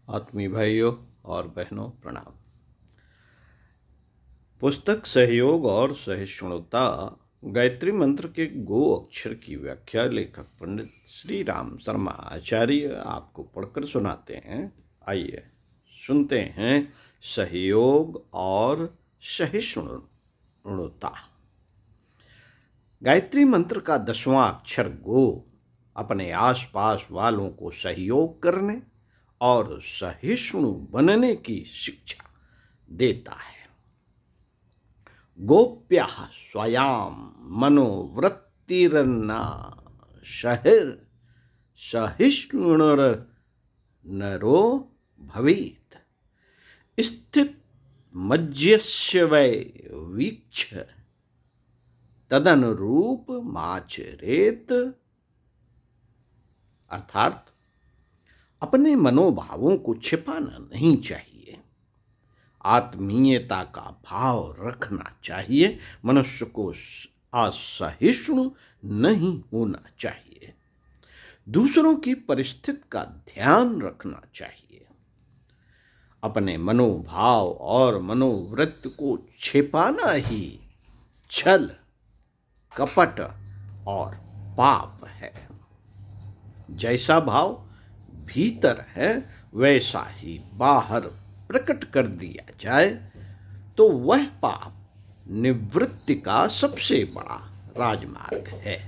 आत्मीय भाइयों और बहनों प्रणाम। पुस्तक सहयोग और सहिष्णुता गायत्री मंत्र के गो अक्षर की व्याख्या लेखक पंडित श्री राम शर्मा आचार्य आपको पढ़कर सुनाते हैं। आइए सुनते हैं सहयोग और सहिष्णुता। गायत्री मंत्र का 10वां अक्षर गो अपने आसपास वालों को सहयोग करने और सहिष्णु बनने की शिक्षा देता है। गोप्यः स्वयं मनोवृत्तिर्न सहिष्णुर्नरो भवेत्। स्थित मज्यस्य वै वीक्ष तदनुरूप माचरेत। अर्थात अपने मनोभावों को छिपाना नहीं चाहिए, आत्मीयता का भाव रखना चाहिए। मनुष्य को असहिष्णु नहीं होना चाहिए, दूसरों की परिस्थिति का ध्यान रखना चाहिए। अपने मनोभाव और मनोवृत्ति को छिपाना ही छल, कपट और पाप है। जैसा भाव भीतर है वैसा ही बाहर प्रकट कर दिया जाए तो वह पाप निवृत्ति का सबसे बड़ा राजमार्ग है।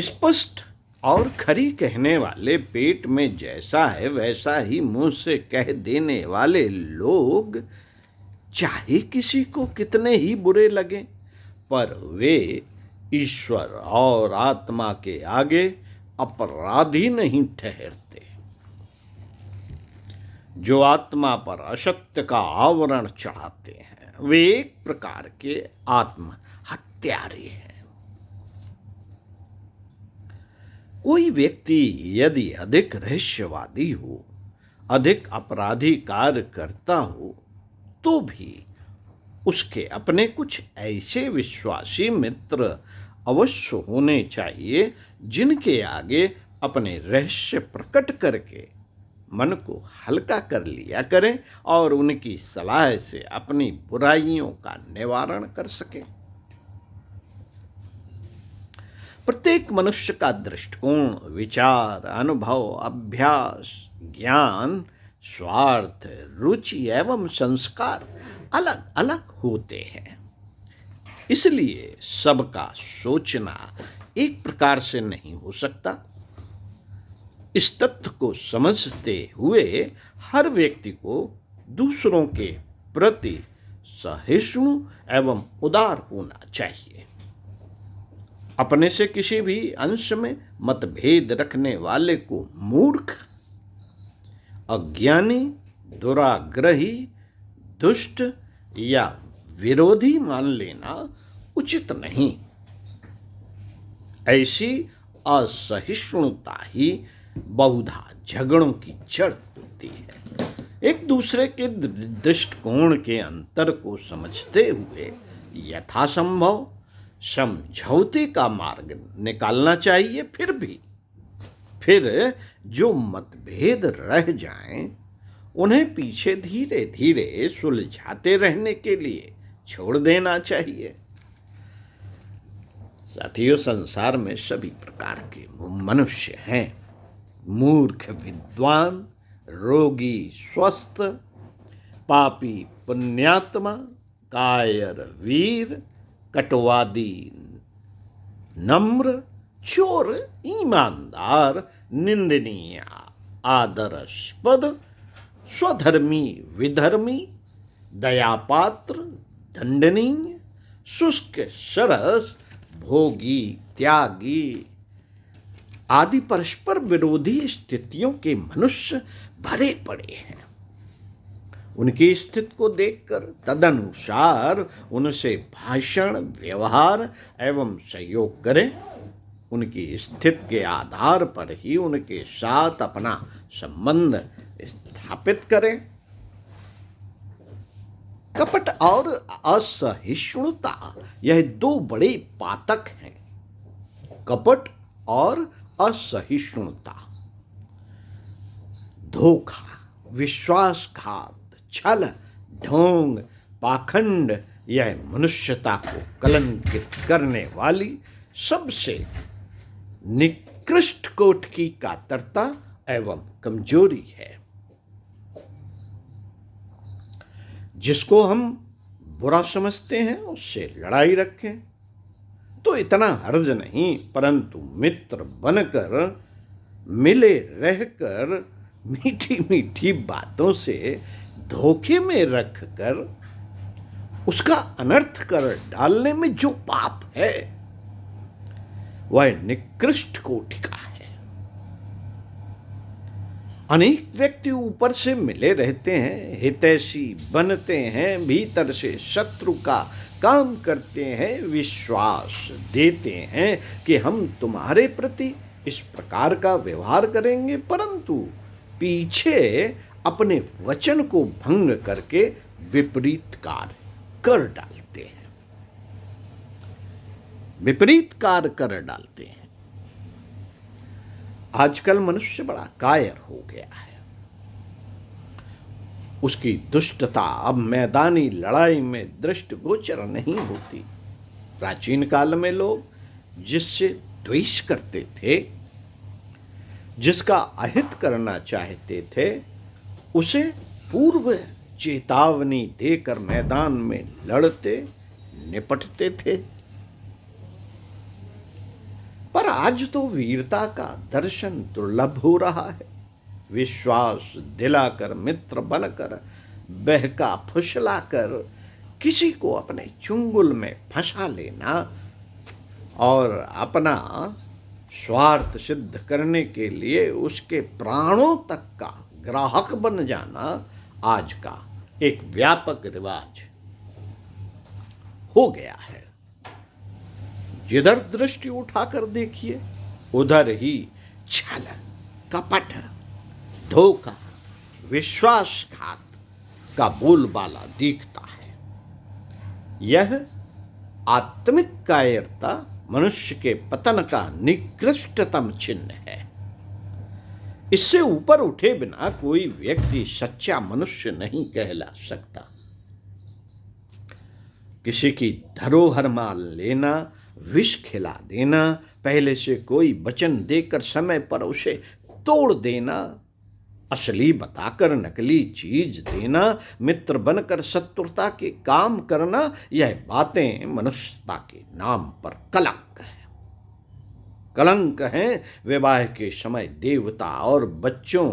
स्पष्ट और खरी कहने वाले पेट में जैसा है वैसा ही मुंह से कह देने वाले लोग चाहे किसी को कितने ही बुरे लगे, पर वे ईश्वर और आत्मा के आगे अपराधी नहीं ठहरते। जो आत्मा पर असत्य का आवरण चढ़ाते हैं वे एक प्रकार के आत्म हत्यारे हैं। कोई व्यक्ति यदि अधिक रहस्यवादी हो, अधिक अपराधी कार्य करता हो, तो भी उसके अपने कुछ ऐसे विश्वासी मित्र अवश्य होने चाहिए जिनके आगे अपने रहस्य प्रकट करके मन को हल्का कर लिया करें और उनकी सलाह से अपनी बुराइयों का निवारण कर सकें। प्रत्येक मनुष्य का दृष्टिकोण, विचार, अनुभव, अभ्यास, ज्ञान, स्वार्थ, रुचि एवं संस्कार अलग अलग होते हैं। इसलिए सबका सोचना एक प्रकार से नहीं हो सकता। इस तथ्य को समझते हुए हर व्यक्ति को दूसरों के प्रति सहिष्णु एवं उदार होना चाहिए। अपने से किसी भी अंश में मतभेद रखने वाले को मूर्ख, अज्ञानी, दुराग्रही, दुष्ट या विरोधी मान लेना उचित नहीं। ऐसी असहिष्णुता ही बहुधा झगड़ों की जड़ होती है। एक दूसरे के दृष्टिकोण के अंतर को समझते हुए यथासंभव समझौते का मार्ग निकालना चाहिए। फिर जो मतभेद रह जाएं, उन्हें पीछे धीरे धीरे सुलझाते रहने के लिए छोड़ देना चाहिए। साथियों, संसार में सभी प्रकार के मनुष्य हैं। मूर्ख विद्वान, रोगी स्वस्थ, पापी पुण्यात्मा, कायर वीर, कटुवादी नम्र, चोर ईमानदार, निंदनीय आदरास्पद, स्वधर्मी विधर्मी, दयापात्र दंडनीय, शुष्क सरस, भोगी त्यागी आदि परस्पर विरोधी स्थितियों के मनुष्य भरे पड़े हैं। उनकी स्थिति को देखकर तदनुसार उनसे भाषण, व्यवहार एवं सहयोग करें। उनकी स्थिति के आधार पर ही उनके साथ अपना संबंध स्थापित करें। कपट और असहिष्णुता यह दो बड़े पातक हैं। कपट और असहिष्णुता, धोखा, विश्वासघात, छल, ढोंग, पाखंड, यह मनुष्यता को कलंकित करने वाली सबसे निकृष्ट कोट की कातरता एवं कमजोरी है। जिसको हम बुरा समझते हैं उससे लड़ाई रखें तो इतना हर्ज नहीं, परंतु मित्र बनकर, मिले रहकर, मीठी मीठी बातों से धोखे में रखकर उसका अनर्थ कर डालने में जो पाप है वह निकृष्ट कोटि का है। अनेक व्यक्ति ऊपर से मिले रहते हैं, हितैषी बनते हैं, भीतर से शत्रु का काम करते हैं, विश्वास देते हैं कि हम तुम्हारे प्रति इस प्रकार का व्यवहार करेंगे, परंतु पीछे अपने वचन को भंग करके विपरीत कार्य कर डालते हैं, विपरीत कार्य कर डालते हैं। आजकल मनुष्य बड़ा कायर हो गया है। उसकी दुष्टता अब मैदानी लड़ाई में दृष्टिगोचर नहीं होती। प्राचीन काल में लोग जिससे द्वेष करते थे, जिसका अहित करना चाहते थे, उसे पूर्व चेतावनी देकर मैदान में लड़ते निपटते थे। पर आज तो वीरता का दर्शन दुर्लभ हो रहा है। विश्वास दिलाकर, मित्र बनकर, बहका फुसलाकर किसी को अपने चुंगल में फंसा लेना और अपना स्वार्थ सिद्ध करने के लिए उसके प्राणों तक का ग्राहक बन जाना आज का एक व्यापक रिवाज हो गया है। जिधर दृष्टि उठाकर देखिए उधर ही छल, कपट, धोखा, विश्वासघात का बोलबाला दिखता है। यह आत्मिक कायरता मनुष्य के पतन का निकृष्टतम चिन्ह है। इससे ऊपर उठे बिना कोई व्यक्ति सच्चा मनुष्य नहीं कहला सकता। किसी की धरोहर मान लेना, विष खिला देना, पहले से कोई वचन देकर समय पर उसे तोड़ देना, असली बताकर नकली चीज देना, मित्र बनकर शत्रुता के काम करना, यह बातें मनुष्यता के नाम पर कलंक है। कलंक है विवाह के समय देवता और बच्चों,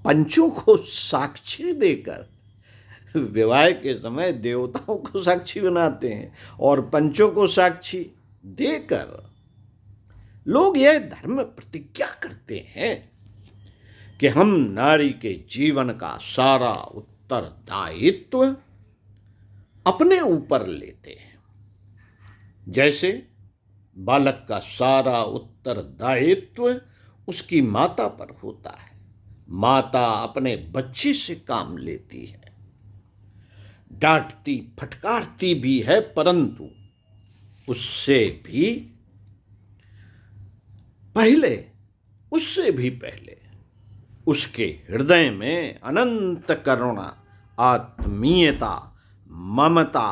पंचों को साक्षी देकर, विवाह के समय देवताओं को साक्षी बनाते हैं और पंचों को साक्षी देकर लोग यह धर्म प्रतिज्ञा करते हैं कि हम नारी के जीवन का सारा उत्तरदायित्व अपने ऊपर लेते हैं। जैसे बालक का सारा उत्तरदायित्व उसकी माता पर होता है। माता अपने बच्चे से काम लेती है, डांटती फटकारती भी है, परंतु उससे भी पहले उसके हृदय में अनंत करुणा, आत्मीयता, ममता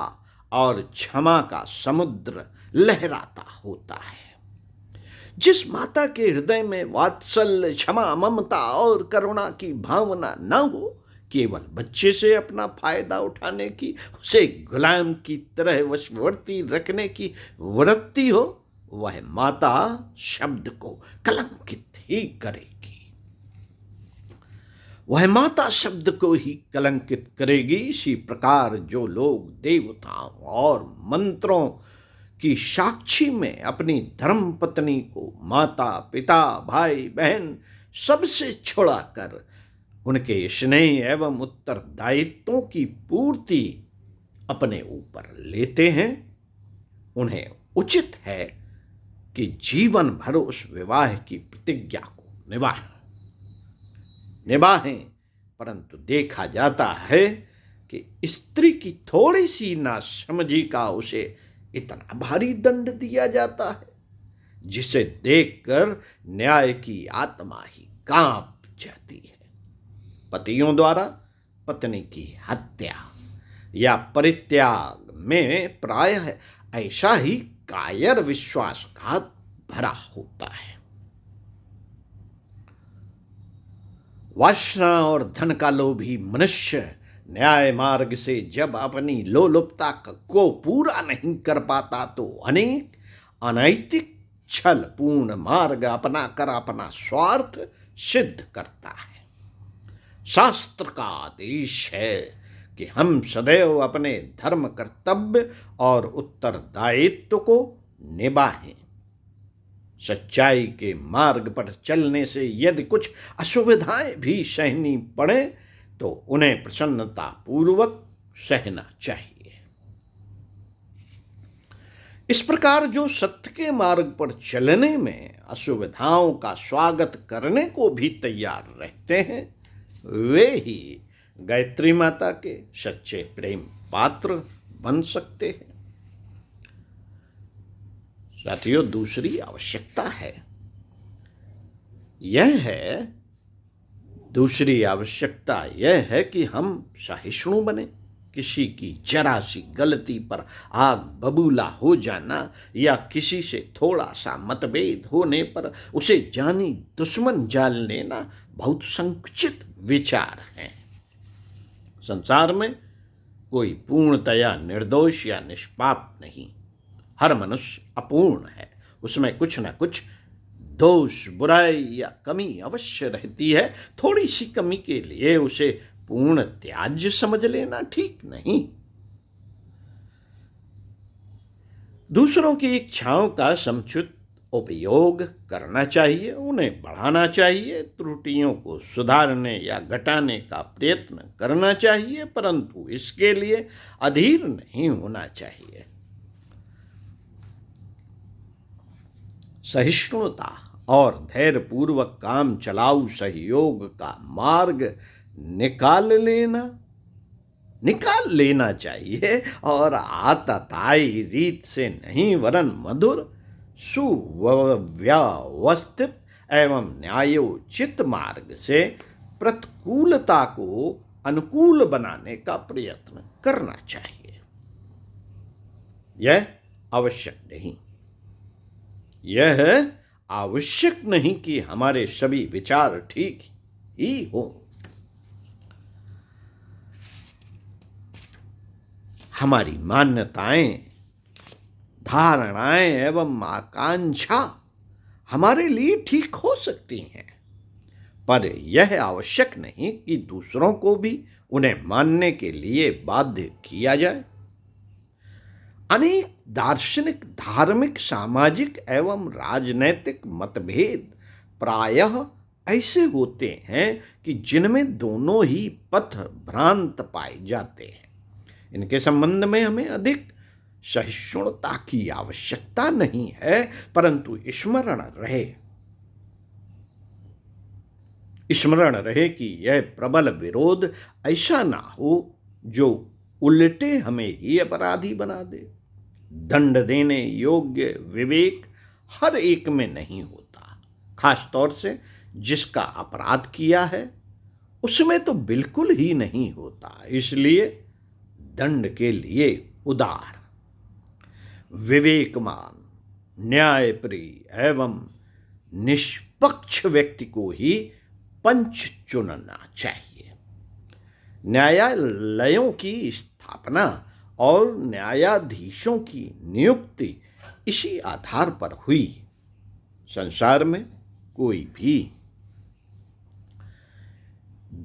और क्षमा का समुद्र लहराता होता है। जिस माता के हृदय में वात्सल्य, क्षमा, ममता और करुणा की भावना न हो, केवल बच्चे से अपना फायदा उठाने की, उसे गुलाम की तरह वशवर्ती रखने की वृत्ति हो, वह माता शब्द को कलंकित ही करेगी। वह माता शब्द को ही कलंकित करेगी। इसी प्रकार जो लोग देवताओं और मंत्रों की साक्षी में अपनी धर्म पत्नी को माता, पिता, भाई, बहन सबसे छुड़ाकर उनके स्नेह एवं उत्तरदायित्वों की पूर्ति अपने ऊपर लेते हैं, उन्हें उचित है कि जीवन भर उस विवाह की प्रतिज्ञा को निभाएं। परंतु देखा जाता है कि स्त्री की थोड़ी सी नासमझी का उसे इतना भारी दंड दिया जाता है। जिसे देखकर न्याय की आत्मा ही कांप जाती है। पतियों द्वारा पत्नी की हत्या या परित्याग में प्रायः ऐसा ही कायर विश्वासघात भरा होता है। वासना और धन का लोभी मनुष्य न्याय मार्ग से जब अपनी लोलुपता को पूरा नहीं कर पाता तो अनेक अनैतिक छल पूर्ण मार्ग अपनाकर अपना स्वार्थ सिद्ध करता है। शास्त्र का आदेश है कि हम सदैव अपने धर्म कर्तव्य और उत्तरदायित्व को निभाएं। सच्चाई के मार्ग पर चलने से यदि कुछ असुविधाएं भी सहनी पड़े तो उन्हें प्रसन्नता पूर्वक सहना चाहिए। इस प्रकार जो सत्य के मार्ग पर चलने में असुविधाओं का स्वागत करने को भी तैयार रहते हैं, वे ही गायत्री माता के सच्चे प्रेम पात्र बन सकते हैं। साथियों, दूसरी आवश्यकता है यह है कि हम सहिष्णु बने। किसी की जरा सी गलती पर आग बबूला हो जाना या किसी से थोड़ा सा मतभेद होने पर उसे जानी दुश्मन जान लेना बहुत संकुचित विचार है। संसार में कोई पूर्णतया निर्दोष या निष्पाप नहीं। हर मनुष्य अपूर्ण है, उसमें कुछ न कुछ दोष, बुराई या कमी अवश्य रहती है। थोड़ी सी कमी के लिए उसे पूर्ण त्याज्य समझ लेना ठीक नहीं। दूसरों की इच्छाओं का समुचित उपयोग करना चाहिए, उन्हें बढ़ाना चाहिए, त्रुटियों को सुधारने या घटाने का प्रयत्न करना चाहिए, परंतु इसके लिए अधीर नहीं होना चाहिए। सहिष्णुता और धैर्यपूर्वक काम चलाऊ सहयोग का मार्ग निकाल लेना चाहिए और आतताई रीत से नहीं वरन मधुर, सुव्यवस्थित एवं न्यायोचित मार्ग से प्रतिकूलता को अनुकूल बनाने का प्रयत्न करना चाहिए। यह आवश्यक नहीं कि हमारे सभी विचार ठीक ही हों। हमारी मान्यताएं, धारणाएं एवं आकांक्षा हमारे लिए ठीक हो सकती हैं, पर यह आवश्यक नहीं कि दूसरों को भी उन्हें मानने के लिए बाध्य किया जाए। अनेक दार्शनिक, धार्मिक, सामाजिक एवं राजनैतिक मतभेद प्रायः ऐसे होते हैं कि जिनमें दोनों ही पथ भ्रांत पाए जाते हैं। इनके संबंध में हमें अधिक सहिष्णुता की आवश्यकता नहीं है, परंतु स्मरण रहे कि यह प्रबल विरोध ऐसा ना हो जो उल्टे हमें ही अपराधी बना दे। दंड देने योग्य विवेक हर एक में नहीं होता, खास तौर से जिसका अपराध किया है उसमें तो बिल्कुल ही नहीं होता। इसलिए दंड के लिए उदार, विवेकमान, न्यायप्रिय एवं निष्पक्ष व्यक्ति को ही पंच चुनना चाहिए। न्यायालयों की स्थापना और न्यायाधीशों की नियुक्ति इसी आधार पर हुई। संसार में कोई भी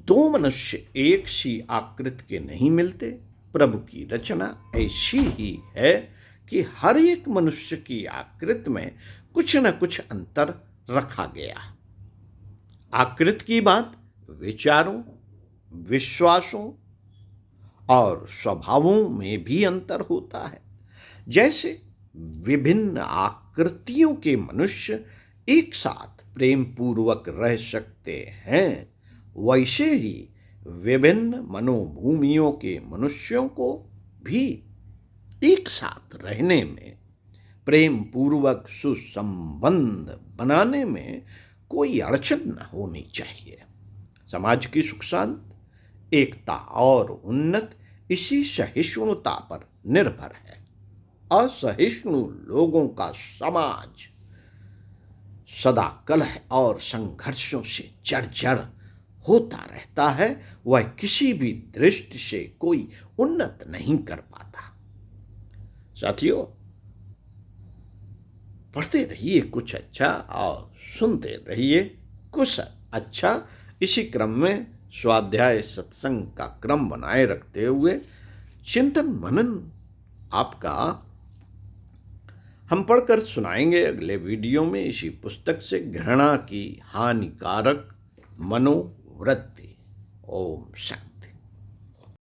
दो मनुष्य एक सी आकृति के नहीं मिलते। प्रभु की रचना ऐसी ही है कि हर एक मनुष्य की आकृति में कुछ न कुछ अंतर रखा गया। आकृति की बात विचारों, विश्वासों और स्वभावों में भी अंतर होता है। जैसे विभिन्न आकृतियों के मनुष्य एक साथ प्रेम पूर्वक रह सकते हैं, वैसे ही विभिन्न मनोभूमियों के मनुष्यों को भी एक साथ रहने में प्रेम पूर्वक सुसंबंध बनाने में कोई अड़चन न होनी चाहिए। समाज की सुख शांति, एकता और उन्नत इसी सहिष्णुता पर निर्भर है। असहिष्णु लोगों का समाज सदा कलह और संघर्षों से जर्जर होता रहता है। वह किसी भी दृष्टि से कोई उन्नत नहीं कर पाता। साथियों, पढ़ते रहिए कुछ अच्छा और सुनते रहिए कुछ अच्छा। इसी क्रम में स्वाध्याय सत्संग का क्रम बनाए रखते हुए चिंतन मनन आपका हम पढ़कर सुनाएंगे अगले वीडियो में इसी पुस्तक से, घृणा की हानिकारक मनोवृत्ति। ओम शांति।